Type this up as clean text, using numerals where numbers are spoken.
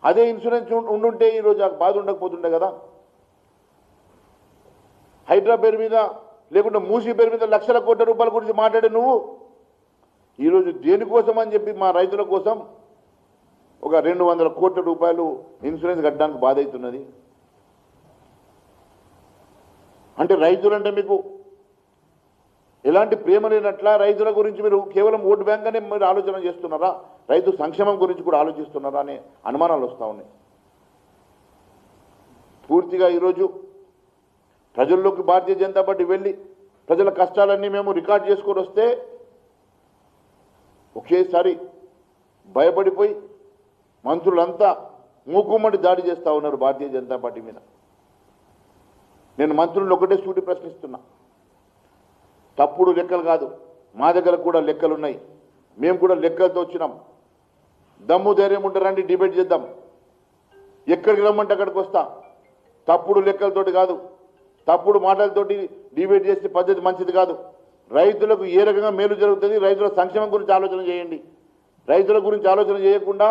అదే ఇన్సూరెన్స్ ఉండుంటే ఈరోజు ఆ బాధ ఉండకపోతుండే కదా. హైడ్రా పేరు మీద లేకుంటే మూసీ పేరు మీద లక్షల కోట్ల రూపాయల గురించి మాట్లాడే నువ్వు ఈరోజు దేనికోసం అని చెప్పి మా రైతుల కోసం ఒక 200 కోట్ల రూపాయలు ఇన్సూరెన్స్ కట్టడానికి బాధ అవుతున్నది. అంటే రైతులంటే మీకు ఎలాంటి ప్రేమ లేనట్ల? రైతుల గురించి మీరు కేవలం ఓటు బ్యాంక్ అనే మీరు ఆలోచన చేస్తున్నారా? రైతు సంక్షేమం గురించి కూడా ఆలోచిస్తున్నారా అనే అనుమానాలు వస్తూ ఉన్నాయి. పూర్తిగా ఈరోజు ప్రజల్లోకి భారతీయ జనతా పార్టీ వెళ్ళి ప్రజల కష్టాలన్నీ మేము రికార్డ్ చేసుకొని వస్తే ఒకేసారి భయపడిపోయి మంత్రులంతా మూకుమ్మడి దాడి చేస్తూ ఉన్నారు భారతీయ జనతా పార్టీ మీద. నేను మంత్రులను ఒకటే సూటి ప్రశ్నిస్తున్నా. తప్పుడు లెక్కలు కాదు, మా దగ్గర కూడా లెక్కలు ఉన్నాయి. మేము కూడా లెక్కలతో వచ్చినాం. దమ్ము ధైర్యం ఉంటారండి, డిబేట్ చేద్దాం. ఎక్కడికి రమ్మంటే అక్కడికి వస్తా. తప్పుడు లెక్కలతోటి కాదు, తప్పుడు మాటలతోటి డిబేట్ చేసే పద్ధతి మంచిది కాదు. రైతులకు ఏ రకంగా మేలు జరుగుతుంది, రైతుల సంక్షేమం గురించి ఆలోచన చేయండి. రైతుల గురించి ఆలోచన చేయకుండా